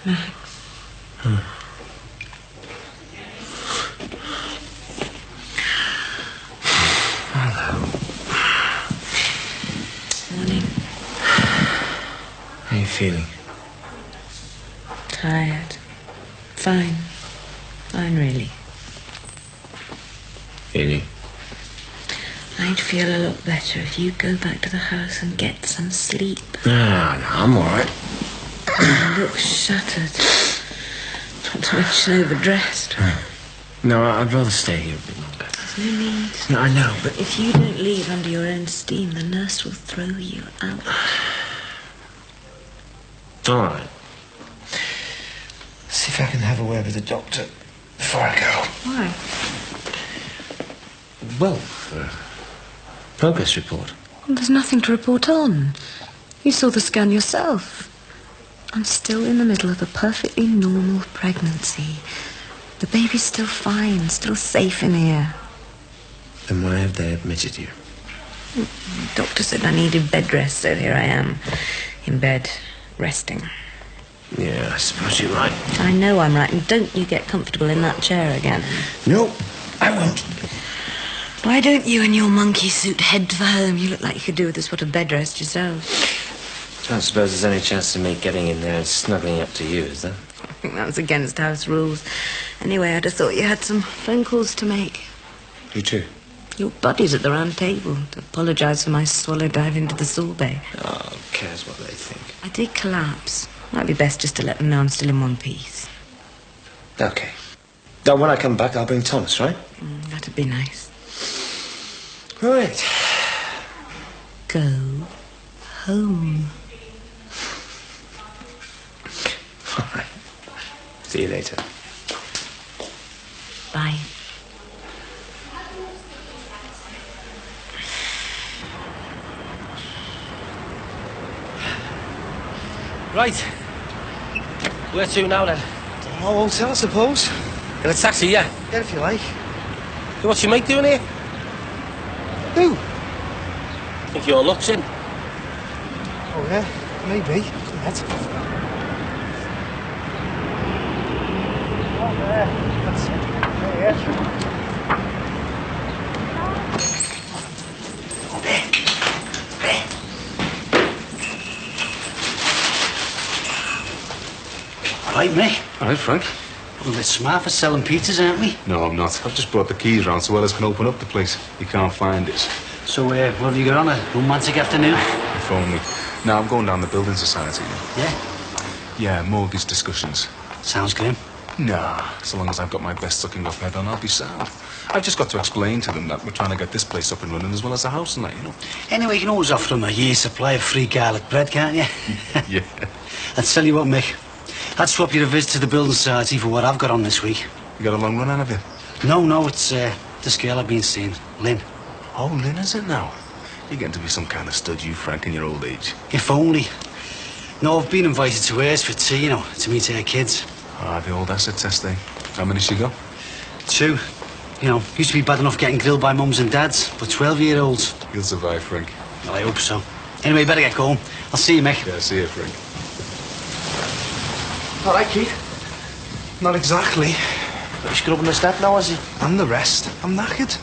Max. Hello. Morning. How are you feeling? Tired. Fine. Fine, really. Really? I'd feel a lot better if you go back to the house and get some sleep. No, I'm all right. You look shattered. Not to mention overdressed. No, I'd rather stay here a bit longer. There's no need. No, I know, but... If you don't leave under your own steam, the nurse will throw you out. All right. See if I can have a word with the doctor before I go. Why? Well, progress report. Well, there's nothing to report on. You saw the scan yourself. I'm still in the middle of a perfectly normal pregnancy. The baby's still fine, still safe in here. Then why have they admitted you? The doctor said I needed bed rest, so here I am, in bed, resting. Yeah, I suppose you're right. I know I'm right, and don't you get comfortable in that chair again. No, I won't. Why don't you and your monkey suit head for home? You look like you could do with a spot of bed rest yourself. I don't suppose there's any chance of me getting in there and snuggling up to you, is there? I think that's against house rules. Anyway, I'd have thought you had some phone calls to make. You too? Your buddies at the round table to apologise for my swallow dive into the sorbet. Oh, who cares what they think? I did collapse. Might be best just to let them know I'm still in one piece. Okay. Now, when I come back, I'll bring Thomas, right? That'd be nice. Right. Go home. All right. See you later. Bye. Right. Where to now, then? Oh, hotel, I suppose. In a taxi, yeah? Yeah, if you like. Hey, what's your mate doing here? Who? Think your luck's in. Oh, yeah, maybe. Go ahead. Oh, there. That's it. There he is. All right, mate. All right, Frank. We're a bit smart for selling pizzas, aren't we? No, I'm not. I've just brought the keys round so Ellis can open up the place. You can't find it. So, what have you got on? A romantic afternoon? If only. Now, I'm going down the building society. Yeah? Yeah, mortgage discussions. Sounds grim. Nah, so long as I've got my best sucking up head on, I'll be sound. I've just got to explain to them that we're trying to get this place up and running as well as the house and that, you know. Anyway, you can always offer them a year's supply of free garlic bread, can't you? Yeah. I'll tell you what, Mick. I'd swap you a visit to the building society for what I've got on this week. You got a long run out of it? No, it's this girl I've been seeing, Lynn. Oh, Lynn, is it now? You're getting to be some kind of stud, you, Frank, in your old age. If only. No, I've been invited to hers for tea, you know, to meet her kids. Ah, the old acid test, eh? How many she got? 2. You know, used to be bad enough getting grilled by mums and dads, but 12-year-olds. You'll survive, Frank. I hope so. Anyway, better get going. I'll see you, Mick. Yeah, see you, Frank. All right, Keith. Not exactly. He's scrubbing the step now, is he? And the rest. I'm knackered.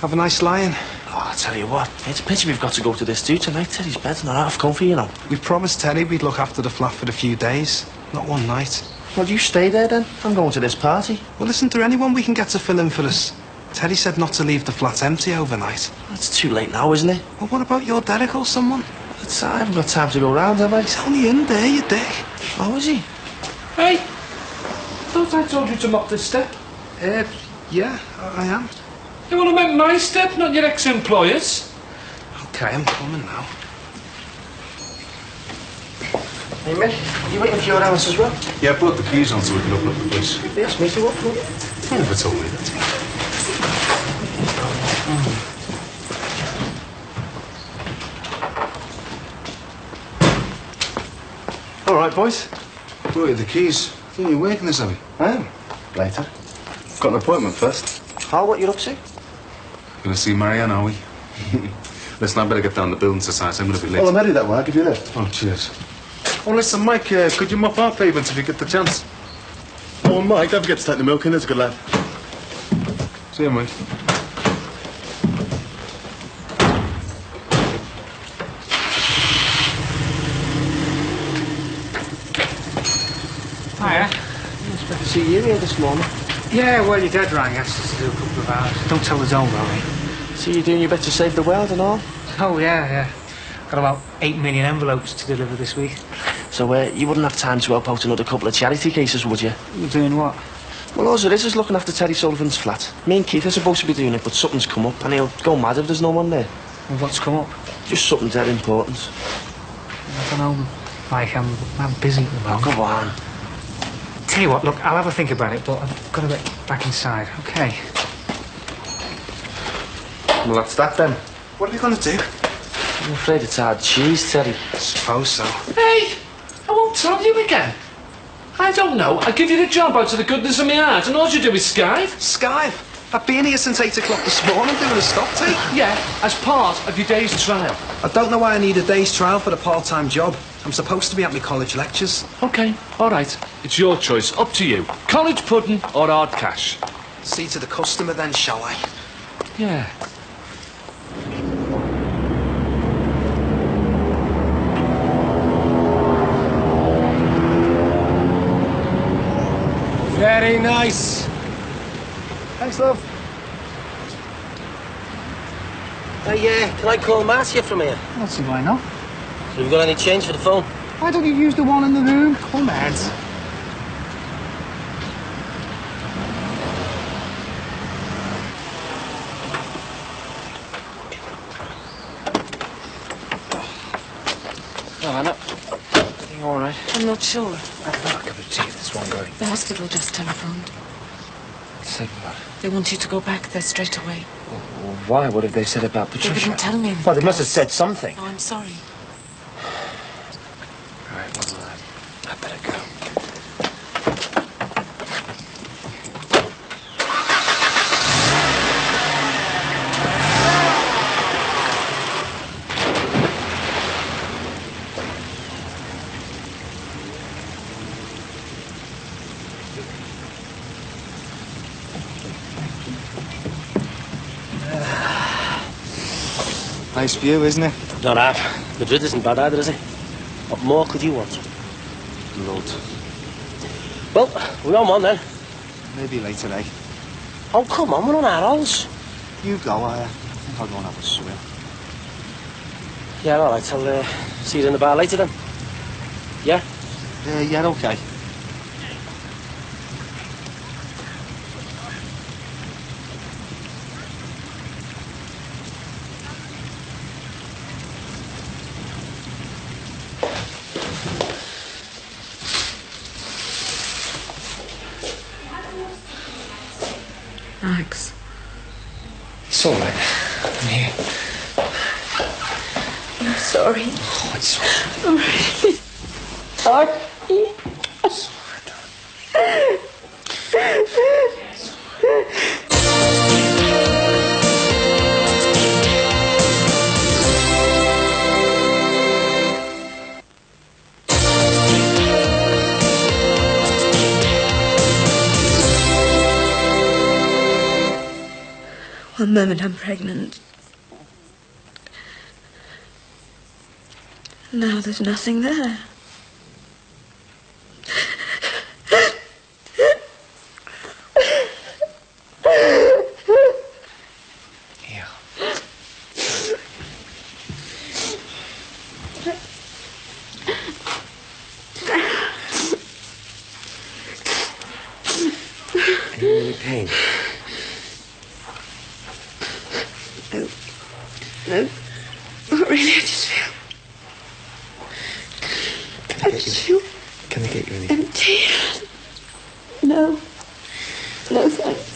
Have a nice lie-in. Oh, I tell you what, it's a pity we've got to go to this dude tonight. Teddy's bed's not half comfy, you know. We promised Teddy we'd look after the flat for a few days, not one night. Well, you stay there, then. I'm going to this party. Well, isn't there anyone we can get to fill in for us? Teddy said not to leave the flat empty overnight. It's too late now, isn't it? Well, what about your Derek or someone? I haven't got time to go round, have I? He's only in there, you dick. Oh, is he? Hey! Thought I told you to mop this step. Yeah, I am. You want to make my step, not your ex-employer's? Okay, I'm coming now. Hey, Mick, you waiting for your house as well? Yeah, I brought the keys on so we can open up the place. Yes, me to what for? You never told me that. All right, boys. Brought you the keys. I think you're working this, Abby. I am. Later. Got an appointment first. How, what you up to? Gonna see Marianne, are we? Listen, I better get down to the building society. I'm gonna be late. Well, I'm headed that way. I'll give you a lift. Oh, cheers. Oh, listen, Mike, could you mop our pavements if you get the chance? Oh, Mike, don't forget to take the milk in. There's a good lad. See you, Mike. Hiya. It's good to see you here this morning. Yeah, well, your dad rang, asked us to do a couple of hours. Don't tell the dome, though, See you doing your bit to save the world and all. Oh, yeah. Got about 8 million envelopes to deliver this week. So you wouldn't have time to help out another couple of charity cases, would you? You're doing what? Well, all it is looking after Terry Sullivan's flat. Me and Keith are supposed to be doing it, but something's come up and he'll go mad if there's no one there. Well, what's come up? Just something dead important. I don't know, Mike, I'm busy at the Oh, moment. come on. Tell you what, look, I'll have a think about it, but I've got to get back inside, okay? Well, that's that then. What are we going to do? I'm afraid it's hard cheese, Terry. I suppose so. Hey, I won't tell you again. I don't know. I give you the job out of the goodness of my heart, and all you do is skive. Skive? I've been here since 8 o'clock this morning doing a stock take. Yeah, as part of your day's trial. I don't know why I need a day's trial for a part-time job. I'm supposed to be at my college lectures. Okay, all right. It's your choice. Up to you. College pudding or hard cash. See to the customer then, shall I? Yeah. Very nice. Thanks, love. Can I call Marcia from here? Not see why not. Have you got any change for the phone? Why don't you use the one in the room? Come on. Oh, Anna. Are you all right? I'm not sure. I've got a cup of tea if there's one going. The hospital just telephoned. Say what? They want you to go back there straight away. Well, why? What have they said about They Patricia? didn't tell me anything. Well, they must have said something. Oh, I'm sorry. All right, well, I better go. Nice view, isn't it? Not half. Madrid isn't bad either, is it? What more could you want? Loads. Well, we're on one then. Maybe later, eh? Oh, come on, we're on our rolls. You go, I think I'll go and have a swim. Yeah, all right, I'll see you in the bar later then. Yeah? Yeah, okay. Max. It's all right. I'm here. I'm sorry. Oh, it's all right. I'm really sorry. One moment I'm pregnant. Now there's nothing there. Here. Are you in any pain? No, not really. I just feel. Can I get you anything? Empty. No. No, thanks.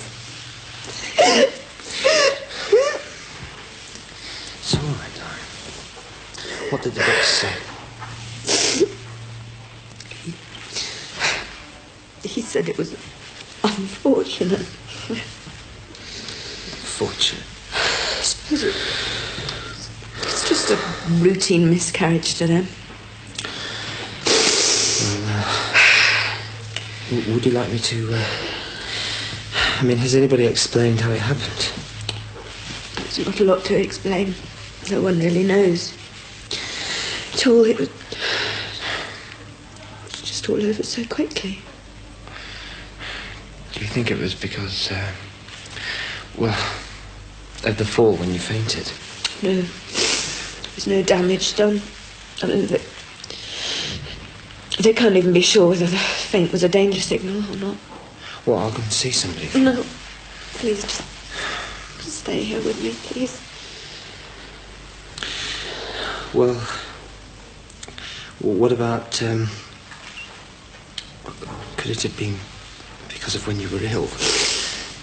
It's all right, darling. What did the doctor say? He said it was unfortunate. Fortunate. I suppose it's just a routine miscarriage to them. Would you like me to, I mean, has anybody explained how it happened? There's not a lot to explain. No one really knows. It was just all over so quickly. Do you think it was because, well, of the fall when you fainted? No. There was no damage done. I mean, they can't even be sure whether the faint was a danger signal or not. Well, I'll go and see somebody. No. Please, just stay here with me, please. Well, what about, could it have been because of when you were ill?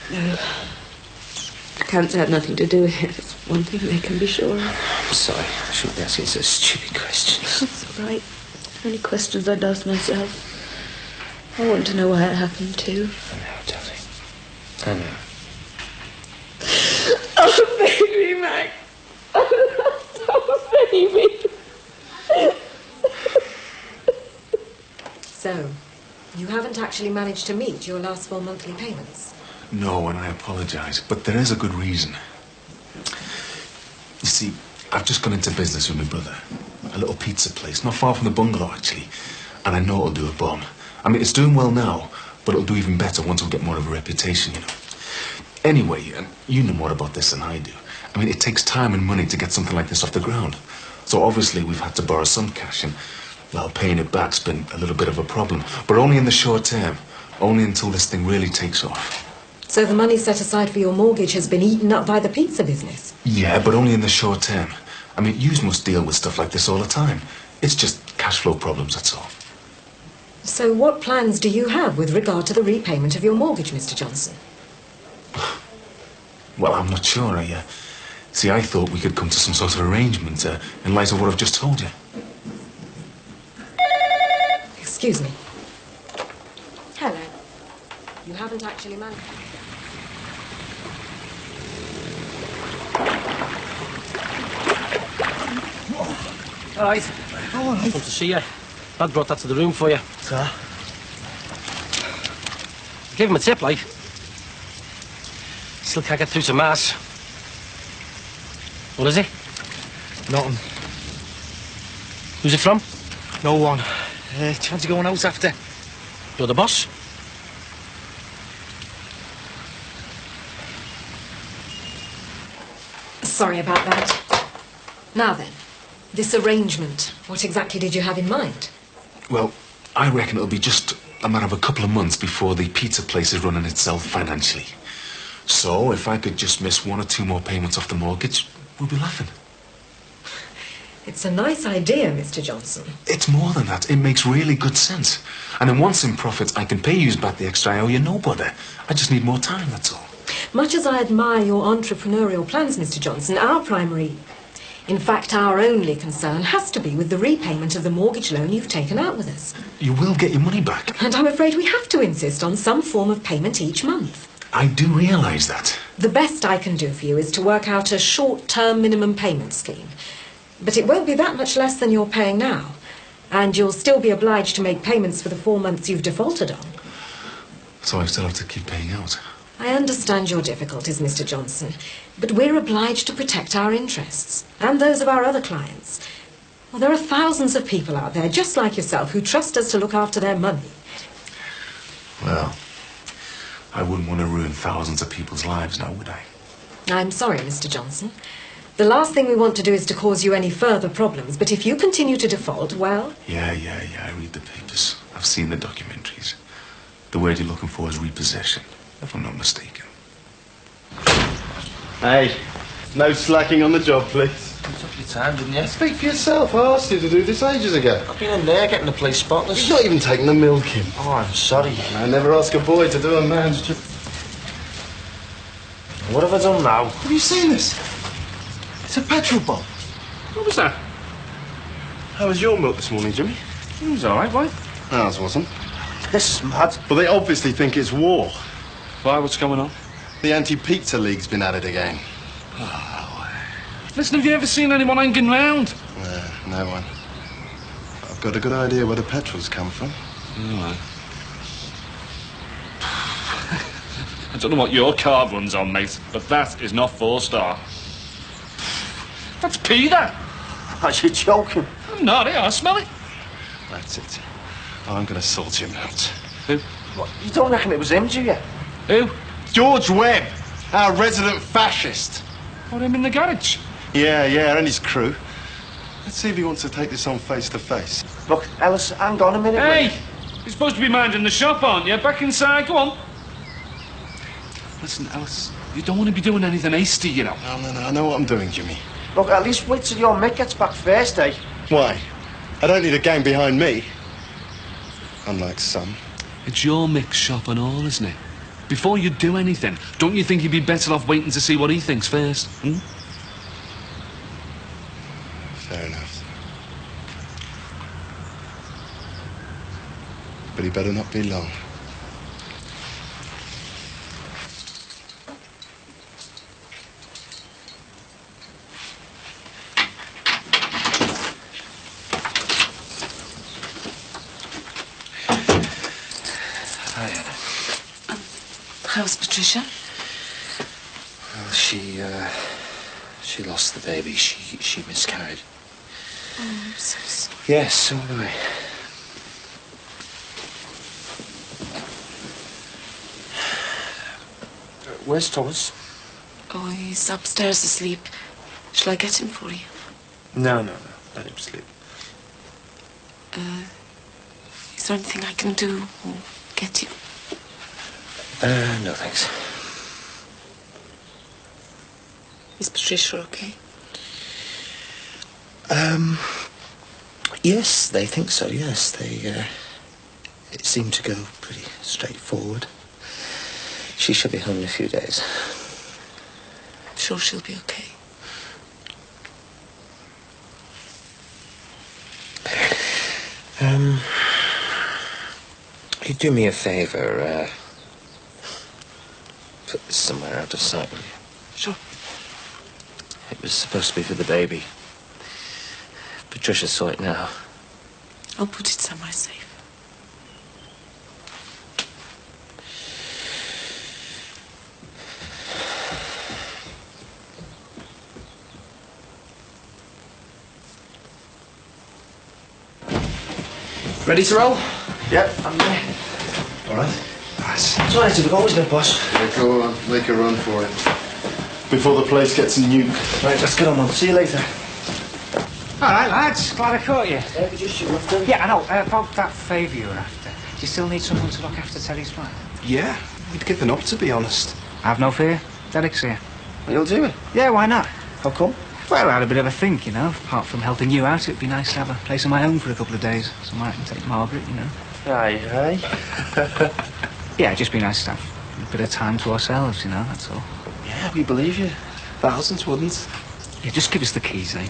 No. Cancer had nothing to do with it. It's one thing they can be sure of. I'm sorry. I shouldn't be asking such stupid questions. That's all right. Only questions I'd ask myself. I want to know why it happened too. I know, darling. I know. Oh, baby, Mac. Oh, baby. So, you haven't actually managed to meet your last 4 monthly payments? No, and I apologise, but there is a good reason. You see, I've just gone into business with my brother. A little pizza place, not far from the bungalow, actually. And I know it'll do a bomb. I mean, it's doing well now, but it'll do even better once we get more of a reputation, you know. Anyway, and you know more about this than I do. I mean, it takes time and money to get something like this off the ground. So obviously we've had to borrow some cash, and, well, paying it back's been a little bit of a problem. But only in the short term. Only until this thing really takes off. So the money set aside for your mortgage has been eaten up by the pizza business? Yeah, but only in the short term. I mean, you must deal with stuff like this all the time. It's just cash flow problems, that's all. So what plans do you have with regard to the repayment of your mortgage, Mr. Johnson? Well, I'm not sure. See, I thought we could come to some sort of arrangement in light of what I've just told you. Excuse me. Hello. You haven't actually managed... All right. All right. Come to see you. Dad brought that to the room for you. Sir? Give him a tip, like. Still can't get through to Mass. What is it? Nothing. Who's it from? No one. Fancy going out after? You're the boss? Sorry about that. Now then, this arrangement, what exactly did you have in mind? Well, I reckon it'll be just a matter of a couple of months before the pizza place is running itself financially. So, if I could just miss 1 or 2 more payments off the mortgage, we'll be laughing. It's a nice idea, Mr. Johnson. It's more than that. It makes really good sense. And then once in profits, I can pay you back the extra I owe you, no bother. I just need more time, that's all. Much as I admire your entrepreneurial plans, Mr. Johnson, our primary, in fact, our only concern has to be with the repayment of the mortgage loan you've taken out with us. You will get your money back. And I'm afraid we have to insist on some form of payment each month. I do realise that. The best I can do for you is to work out a short-term minimum payment scheme. But it won't be that much less than you're paying now. And you'll still be obliged to make payments for the 4 months you've defaulted on. So I still have to keep paying out. I understand your difficulties, Mr. Johnson, but we're obliged to protect our interests and those of our other clients. Well, there are thousands of people out there, just like yourself, who trust us to look after their money. Well, I wouldn't want to ruin thousands of people's lives now, would I? I'm sorry, Mr. Johnson. The last thing we want to do is to cause you any further problems, but if you continue to default, well... Yeah, I read the papers. I've seen the documentaries. The word you're looking for is repossession, if I'm not mistaken. Hey, no slacking on the job, please. You took your time, didn't you? Speak for yourself. I asked you to do this ages ago. I've been in there getting the place spotless. You've not even taken the milk in. Oh, I'm sorry. I never ask a boy to do a man's job. What have I done now? Have you seen this? It's a petrol bomb. What was that? How was your milk this morning, Jimmy? It was all right, why? Ours wasn't. This is mad. But they obviously think it's war. Why, what's going on? The anti-pizza league's been at it again. Listen, have you ever seen anyone hanging round? No one. I've got a good idea where the petrol's come from. All right. I don't know what your card runs on, mate, but that is not 4-star. That's pee, that. Are you joking? I'm not, I smell it. That's it. I'm going to sort him out. Who? What, you don't reckon it was him, do you? Who? George Webb, our resident fascist. Oh, him in the garage. Yeah, and his crew. Let's see if he wants to take this on face to face. Look, Ellis, hang on a minute. Hey! You're supposed to be minding the shop, aren't you? Back inside, go on. Listen, Alice, you don't want to be doing anything hasty, you know. No, I know what I'm doing, Jimmy. Look, at least wait till your Mick gets back first, eh? Why? I don't need a gang behind me. Unlike some. It's your Mick's shop and all, isn't it? Before you do anything, don't you think you'd be better off waiting to see what he thinks first? Fair enough. But he better not be long. How's Patricia? Well, she lost the baby. She miscarried. Oh, I'm so sorry. Yes, so am I. Where's Thomas? Oh, he's upstairs asleep. Shall I get him for you? No. Let him sleep. Is there anything I can do or get you? No, thanks. Is Patricia okay? Yes, they think so, yes. It seemed to go pretty straightforward. She should be home in a few days. I'm sure she'll be okay. You do me a favour, put this somewhere out of sight, will you? Sure. It was supposed to be for the baby. Patricia saw it now. I'll put it somewhere safe. Ready to roll? Yep. I'm there. All right. Nice. It's all right, we've always been, boss. Yeah, go on. Make a run for it. Before the place gets nuked. Right, let's get on, man. See you later. All right, lads. Glad I caught you. Just you left them. Yeah, I know. About that favour you were after. Do you still need someone to look after Terry's flat? Yeah, we'd given up, to be honest. Have no fear. Derek's here. You'll do it. Yeah, why not? How come? Well, I had a bit of a think, you know. Apart from helping you out, it'd be nice to have a place of my own for a couple of days. Somewhere I can take Margaret, you know. Aye. Yeah, it'd just be nice to have a bit of time to ourselves, you know, that's all. Yeah, we believe you. Thousands wouldn't. Yeah, just give us the keys, eh?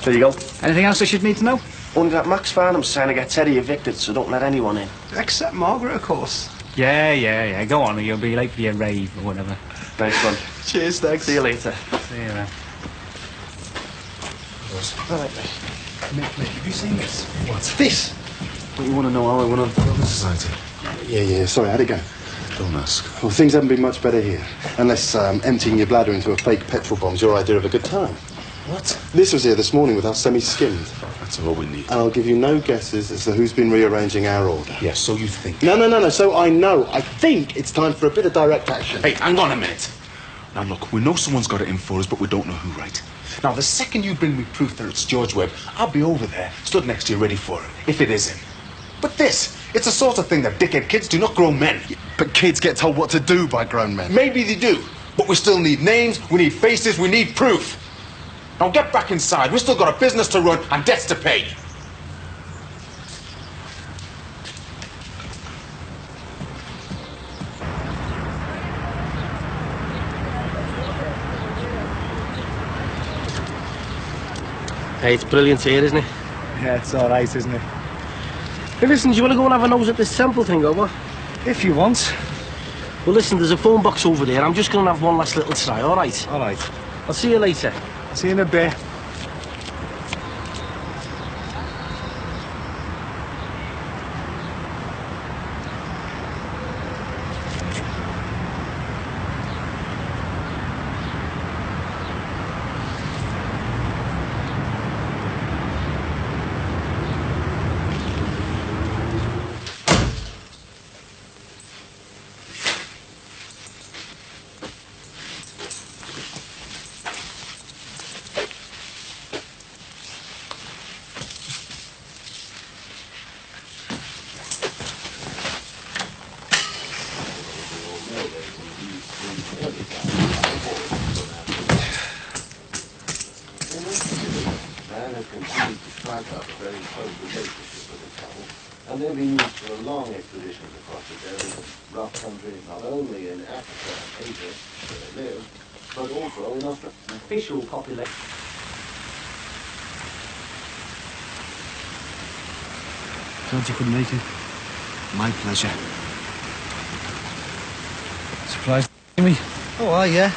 There you go. Anything else I should need to know? Only that Max Farnham's trying to get Teddy evicted, so don't let anyone in. Except Margaret, of course. Yeah. Go on, or you'll be late for your rave or whatever. Nice one. Cheers, thanks. See you later. See you then. All right, mate. Mick, have you seen this? What? This? What you want to know how I went on the society? Yeah. Sorry, how'd it go? Don't ask. Well, things haven't been much better here. Unless emptying your bladder into a fake petrol bomb's your idea of a good time. What? This was here this morning with our semi-skimmed. That's all we need. And I'll give you no guesses as to who's been rearranging our order. Yes, so you think. No. So I know. I think it's time for a bit of direct action. Hey, hang on a minute. Now look, we know someone's got it in for us, but we don't know who, right? Now, the second you bring me proof that it's George Webb, I'll be over there, stood next to you, ready for it, if it is him. But this, it's the sort of thing that dickhead kids do, not grown men. But kids get told what to do by grown men. Maybe they do, but we still need names, we need faces, we need proof. Now get back inside, we've still got a business to run and debts to pay. Hey, it's brilliant here, isn't it? Yeah, it's all right, isn't it? Hey, listen, do you want to go and have a nose at this temple thing, or what? If you want. Well, listen, there's a phone box over there. I'm just going to have one last little try, all right? All right. I'll see you later. See you in a bit. has continued to strike up a very close relationship with the couple, and they'll be used for long expeditions across the desert, rough country, not only in Africa and Asia, where they live, but also in Australia. Official population. Glad you couldn't make it. My pleasure. Surprised me? Oh, yeah.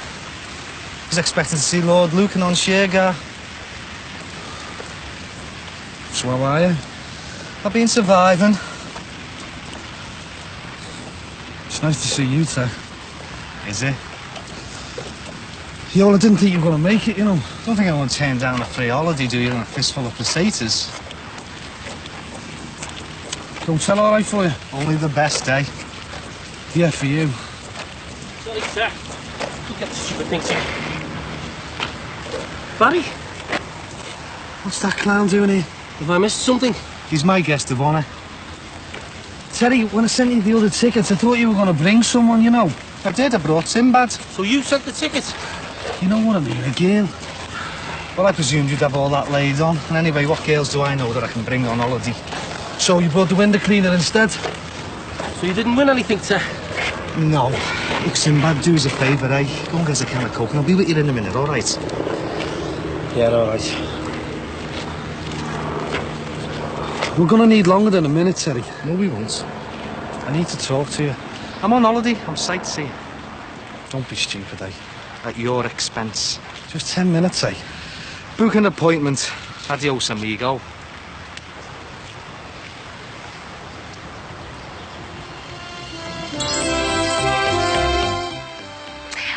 Was expecting to see Lord Lucan on Shergar. So how are you? I've been surviving. It's nice to see you, Ted. Is it? Yeah, well, I didn't think you were going to make it, you know. Don't think I want to turn down a free holiday, do you, and a fistful of pesetas? Hotel all right for you? Only the best, eh? Yeah, for you. Sorry, sir. Look at the stupid things here. Barry, What's that clown doing here? have I missed something? He's my guest of honour. Teddy, when I sent you the other tickets, I thought you were going to bring someone, you know. I did, I brought Sinbad. So you sent the tickets? You know what I mean, a girl. Well, I presumed you'd have all that laid on. And anyway, what girls do I know that I can bring on holiday? So you brought the window cleaner instead? So you didn't win anything, sir? No. Look, Sinbad, do us a favour, eh? Go and get us a can of Coke and I'll be with you in a minute, all right? Yeah, all right. We're going to need longer than a minute, Teddy. No, we won't. I need to talk to you. I'm on holiday. I'm sightseeing. Don't be stupid, eh? At your expense. Just 10 minutes, eh? Book an appointment. Adios, amigo.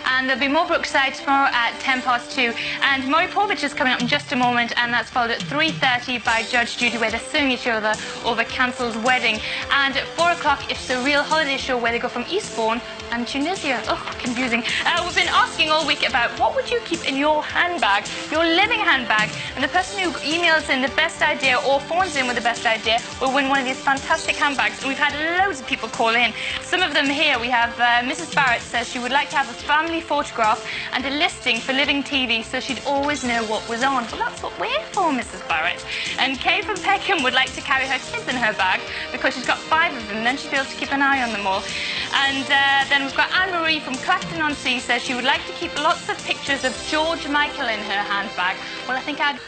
And there'll be more Brookside tomorrow at 2:10. And Maury Povich is coming up in just a moment, and that's followed at 3:30 by Judge Judy, where they're suing each other over Cancel's wedding. And at 4 o'clock, it's the Real Holiday Show, where they go from Eastbourne and Tunisia. Oh, confusing. We've been asking all week about what would you keep in your handbag, your living handbag, and the person who emails in the best idea or phones in with the best idea will win one of these fantastic handbags. And we've had loads of people call in. Some of them here. We have Mrs. Barrett says she would like to have a family photograph and a listing for Living TV so she'd always know what was on. Well, that's what we're for, Mrs. Barrett. And Kay from Peckham would like to carry her kids in her bag because she's got 5 of them, then she'd be able to keep an eye on them all. And then we've got Anne-Marie from Clacton-on-Sea says she would like to keep lots of pictures of George Michael in her handbag. Well, I think I'd...